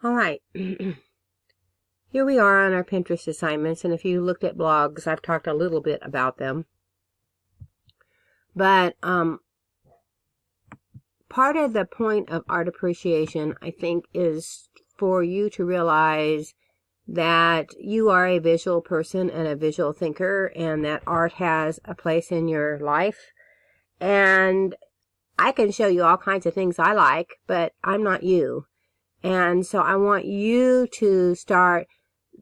All right. Here we are on our Pinterest assignments, and if you looked at blogs, I've talked a little bit about them. But part of the point of art appreciation, I think, is for you to realize that you are a visual person and a visual thinker, and that art has a place in your life. And I can show you all kinds of things I like, but I'm not you. And so I want you to start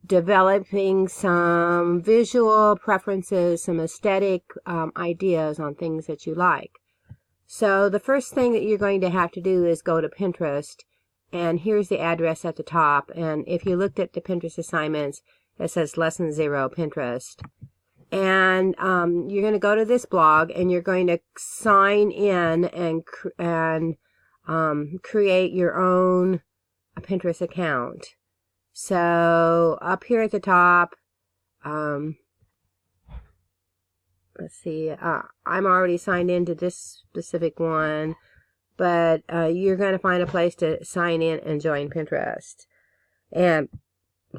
developing some visual preferences, some aesthetic ideas on things that you like. So the first thing that you're going to have to do is go to Pinterest, and here's the address at the top. And if you looked at the Pinterest assignments, it says Lesson 0 Pinterest. And you're going to go to this blog, and you're going to sign in and create your own Pinterest account. So up here at the top, let's see, I'm already signed into this specific one, but you're going to find a place to sign in and join Pinterest. And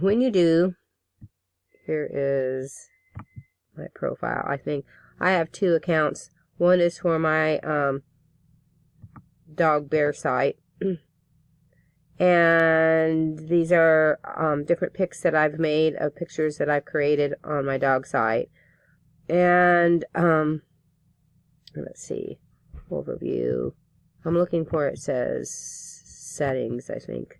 when you do, here is my profile. I think I have 2 accounts. One is for my dog bear site. And these are different pics that I've made of pictures that I've created on my dog site. And let's see, overview. I'm looking for, it says settings, I think.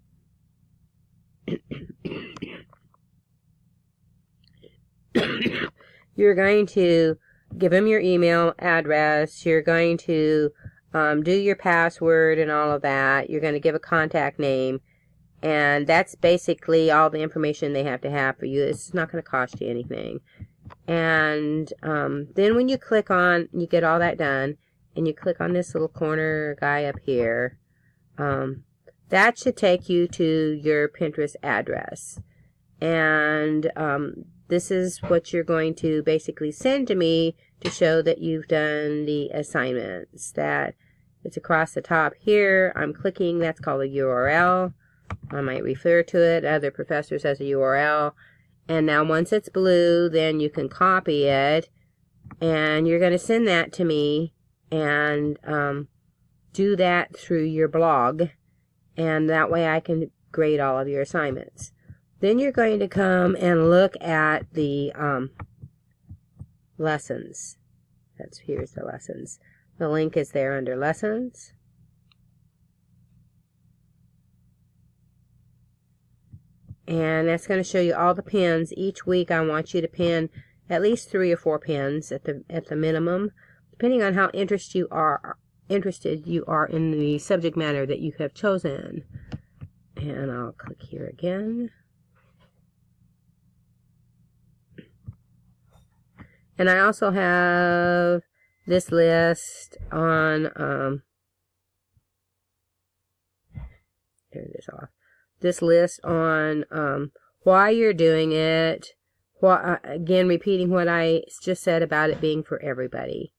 You're going to give them your email address. You're going to do your password and all of that. You're going to give a contact name. And that's basically all the information they have to have for you. It's not going to cost you anything. And then when you click on, you get all that done, and you click on this little corner guy up here, that should take you to your Pinterest address. And this is what you're going to basically send to me to show that you've done the assignments. That it's across the top here. I'm clicking, that's called a URL. I might refer to it, other professors, as a URL. And now once it's blue, then you can copy it, and you're going to send that to me, and do that through your blog, and that way I can grade all of your assignments. Then you're going to come and look at the lessons. Here's the lessons. The link is there under lessons. And that's going to show you all the pins. Each week I want you to pin at least 3 or 4 pins at the minimum, depending on how interested you are in the subject matter that you have chosen. And I'll click here again. And I also have this list on there it is off. This list on why you're doing it. Again, repeating what I just said about it being for everybody.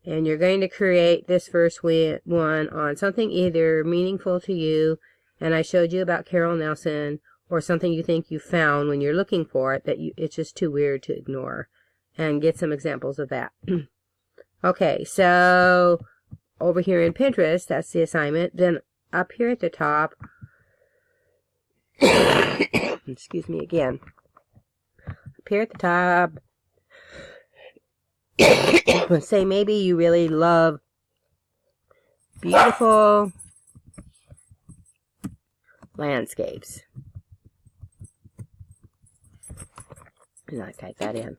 And you're going to create this first one on something either meaningful to you, and I showed you about Carol Nelson, or something you think you found when you're looking for it that it's just too weird to ignore. And get some examples of that. Okay, so over here in Pinterest, that's the assignment. Then up here at the top, excuse me again. Up here at the top, say maybe you really love beautiful landscapes. And I type that in.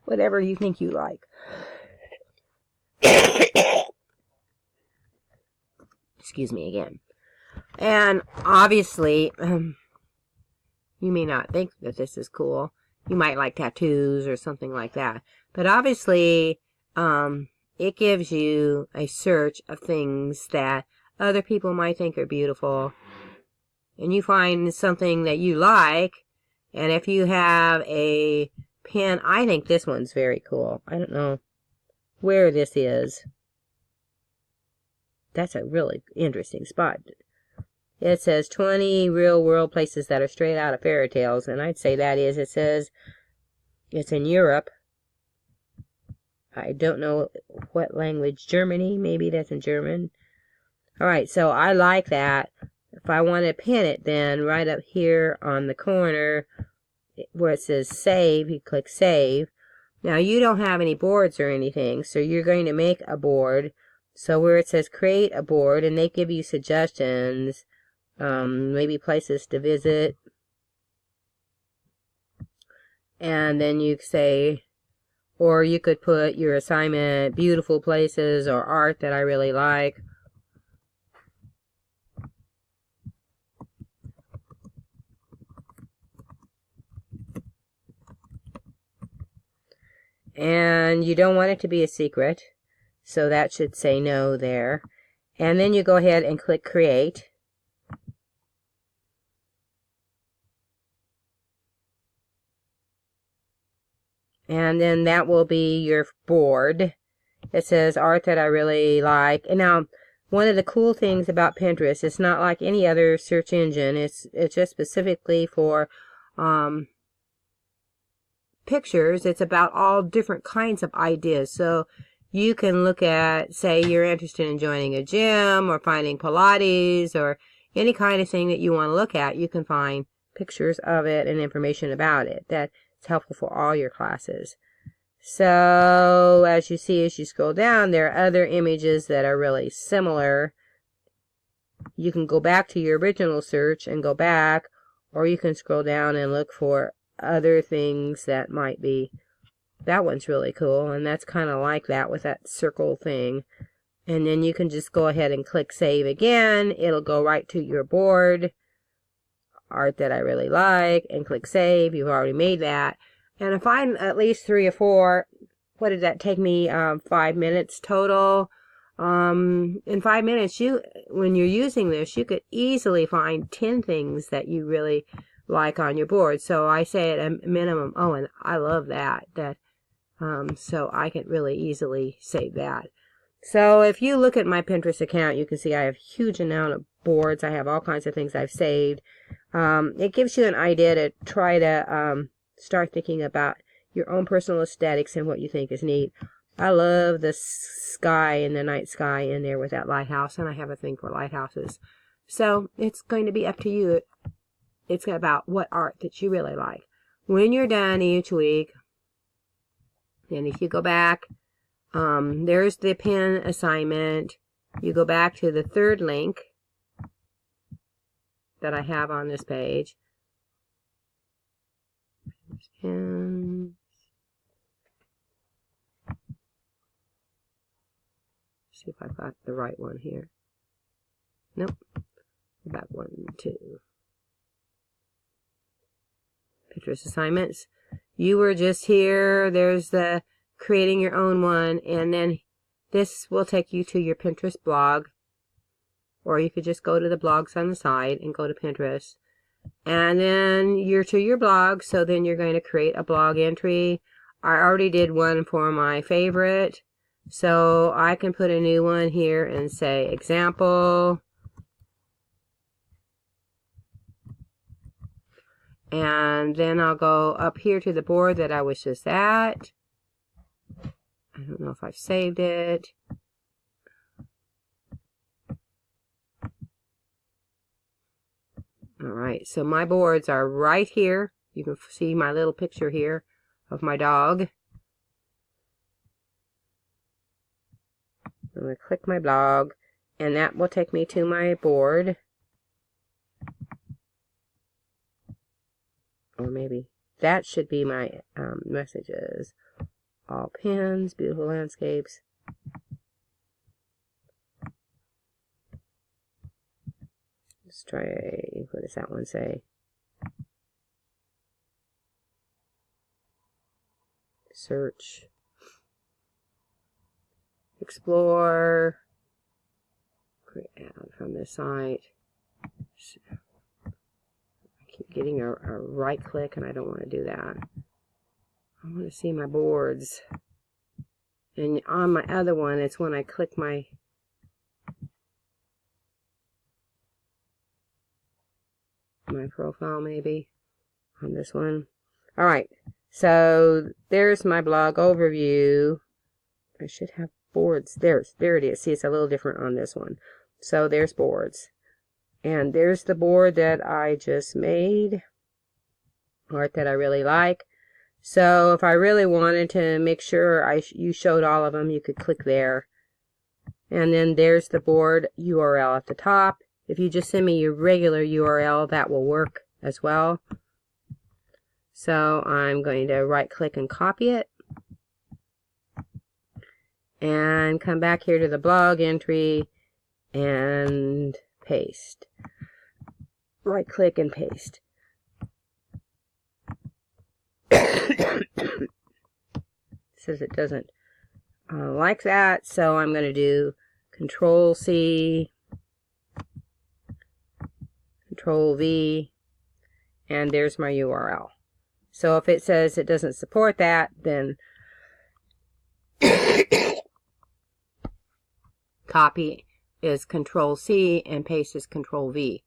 Whatever you think you like. Excuse me again. And obviously, you may not think that this is cool. You might like tattoos or something like that. But obviously, it gives you a search of things that other people might think are beautiful. And you find something that you like. And if you have a pen, I think this one's very cool. I don't know where this is. That's a really interesting spot. It says 20 real world places that are straight out of fairy tales, and I'd say that is, it says it's in Europe. I don't know what language. Germany, maybe that's in German. Alright, so I like that. If I want to pin it, then right up here on the corner where it says save, you click save. Now you don't have any boards or anything, so you're going to make a board. So where it says create a board, and they give you suggestions, maybe places to visit. And then you say, or you could put your assignment, beautiful places or art that I really like. And you don't want it to be a secret, so that should say no there. And then you go ahead and click create. And then that will be your board. It says art that I really like. And now, one of the cool things about Pinterest, it's not like any other search engine. It's just specifically for pictures. It's about all different kinds of ideas. So you can look at, say you're interested in joining a gym or finding Pilates or any kind of thing that you want to look at. You can find pictures of it and information about it. That's helpful for all your classes. So as you see, as you scroll down, there are other images that are really similar. You can go back to your original search and go back, or you can scroll down and look for other things that might be. That one's really cool, and that's kind of like that with that circle thing. And then you can just go ahead and click save again. It'll go right to your board, art that I really like, and click save. You've already made that. And if I'm at least 3 or 4, what did that take me? 5 minutes total. In 5 minutes, when you're using this, you could easily find 10 things that you really like on your board. So I say at a minimum, oh, and I love that. So I can really easily save that. So if you look at my Pinterest account, you can see I have a huge amount of boards. I have all kinds of things I've saved. It gives you an idea to try to start thinking about your own personal aesthetics and what you think is neat. I love the sky and the night sky in there with that lighthouse, and I have a thing for lighthouses. So it's going to be up to you. It's about what art that you really like. When you're done each week, and if you go back, there's the pin assignment. You go back to the third link that I have on this page. Pins. See if I've got the right one here. Nope. Go back 1, 2. Pinterest assignments. You were just here. There's the creating your own one, and then this will take you to your Pinterest blog, or you could just go to the blogs on the side and go to Pinterest, and then you're to your blog. So then you're going to create a blog entry. I already did one for my favorite, so I can put a new one here and say example. And then I'll go up here to the board that I was just at. I don't know if I've saved it. Alright, so my boards are right here. You can see my little picture here of my dog. I'm going to click my blog, and that will take me to my board. Or maybe that should be my messages. All pins, beautiful landscapes. Let's try, what does that one say? Search. Explore. Create ad from this site. Getting a right click, and I don't want to do that. I want to see my boards. And on my other one, it's when I click my profile, maybe on this one. All right, so there's my blog overview. I should have boards. There it is. See, it's a little different on this one. So there's boards, and there's the board that I just made, art that I really like. So if I really wanted to make sure you showed all of them, you could click there. And then there's the board URL at the top. If you just send me your regular URL, that will work as well. So I'm going to right click and copy it. And come back here to the blog entry and paste. Right click and paste. It says it doesn't like that, so I'm going to do Control C, Control V, and there's my URL. So if it says it doesn't support that, then copy is Control C and paste is Control V.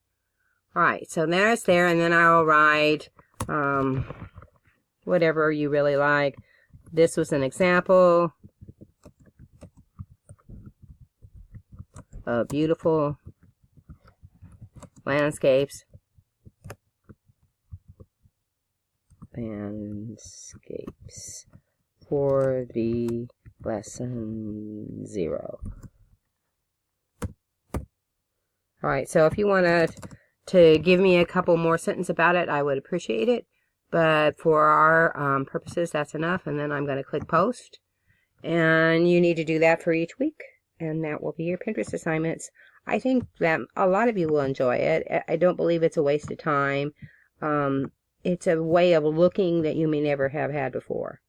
Alright, so there it's there, and then I'll write whatever you really like. This was an example of beautiful landscapes. For the lesson 0. Alright, so if you wanted to give me a couple more sentences about it, I would appreciate it. But for our purposes, that's enough. And then I'm going to click post. And you need to do that for each week. And that will be your Pinterest assignments. I think that a lot of you will enjoy it. I don't believe it's a waste of time. It's a way of looking that you may never have had before.